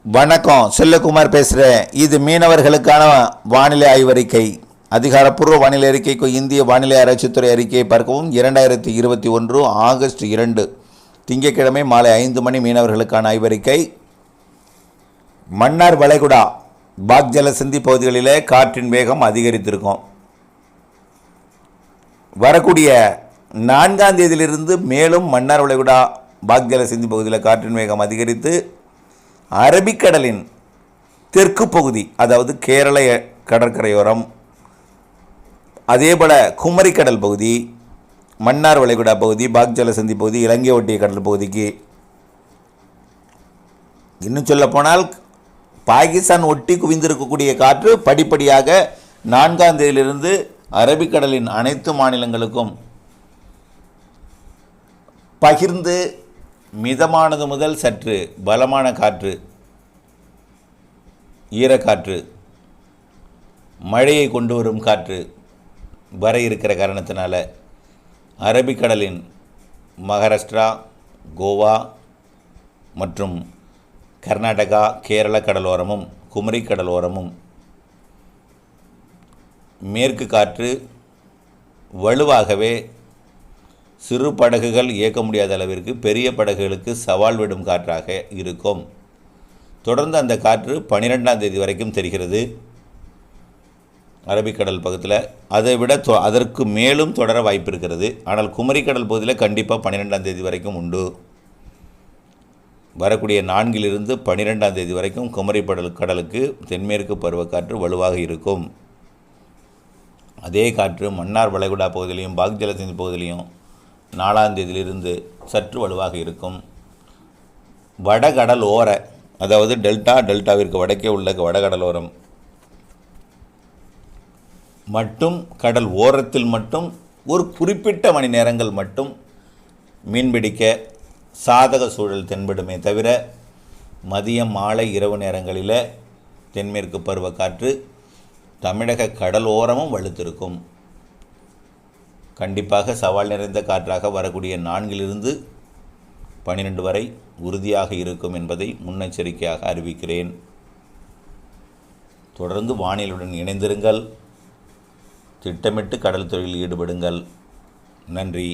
வணக்கம், செல்லகுமார் பேசுகிறேன். இது மீனவர்களுக்கான வானிலை ஆய்வறிக்கை. அதிகாரப்பூர்வ வானிலை அறிக்கைக்கு இந்திய வானிலை ஆராய்ச்சித்துறை அறிக்கையை பார்க்கவும். 2021 ஆகஸ்ட் 2 திங்கட்கிழமை மாலை 5 மணி மீனவர்களுக்கான ஆய்வறிக்கை. மன்னார் வளைகுடா பாக் ஜலசந்தி பகுதிகளிலே காற்றின் வேகம் அதிகரித்திருக்கும். வரக்கூடிய 4ஆம் தேதியிலிருந்து மேலும் மன்னார் வளைகுடா பாக் ஜலசந்தி பகுதியில் காற்றின் வேகம் அதிகரித்து அரபிக்கடலின் தெற்கு பகுதி, அதாவது கேரள கடற்கரையோரம், அதேபோல் குமரிக்கடல் பகுதி, மன்னார் வளைகுடா பகுதி, பாக் ஜலசந்தி பகுதி, இலங்கை ஒட்டிய கடல் பகுதிக்கு, இன்னும் சொல்லப்போனால் பாகிஸ்தான் ஒட்டி குவிந்திருக்கக்கூடிய காற்று படிப்படியாக 4ஆம் தேதியிலிருந்து அரபிக்கடலின் அனைத்து மாநிலங்களுக்கும் பகிர்ந்து மிதமானது முதல் சற்று பலமான காற்று, ஈரக்காற்று, மழையை கொண்டு வரும் காற்று வர இருக்கிற காரணத்தினால அரபிக்கடலின் மகாராஷ்டிரா, கோவா மற்றும் கர்நாடகா, கேரள கடலோரமும் குமரி கடலோரமும் மேற்கு காற்று வலுவாகவே சிறு படகுகள் இயக்க முடியாத அளவிற்கு பெரிய படகுகளுக்கு சவால் விடும் காற்றாக இருக்கும். தொடர்ந்து அந்த காற்று 12ஆம் தேதி வரைக்கும் தெரிகிறது அரபிக்கடல் பக்கத்தில். அதை விட அதற்கு மேலும் தொடர வாய்ப்பு இருக்கிறது. ஆனால் குமரிக்கடல் பகுதியில் கண்டிப்பாக 12ஆம் தேதி வரைக்கும் உண்டு. வரக்கூடிய 4லிருந்து 12ஆம் தேதி வரைக்கும் குமரி கடலுக்கு தென்மேற்கு பருவக்காற்று வலுவாக இருக்கும். அதே காற்று மன்னார் வளைகுடா பகுதியிலையும் பாக் ஜலசந்தி பகுதியிலையும் 4ஆம் தேதியிலிருந்து சற்று வலுவாக இருக்கும். வடகடல் ஓர, அதாவது டெல்டாவிற்கு வடக்கே உள்ள வடகடலோரம் மட்டும், கடல் ஓரத்தில் மட்டும் ஒரு குறிப்பிட்ட மணி நேரங்கள் மட்டும் மீன்பிடிக்க சாதக சூழல் தென்படுமே தவிர மதியம், மாலை, இரவு நேரங்களில் தென்மேற்கு பருவக்காற்று தமிழக கடல் ஓரமும் வலுத்திருக்கும். கண்டிப்பாக சவால் நிறைந்த காற்றாக வரக்கூடிய 4லிருந்து 12 வரை உறுதியாக இருக்கும் என்பதை முன்னெச்சரிக்கையாக அறிவிக்கிறேன். தொடர்ந்து வானிலையுடன் இணைந்திருங்கள். திட்டமிட்டு கடல் தொழிலில் ஈடுபடுங்கள். நன்றி.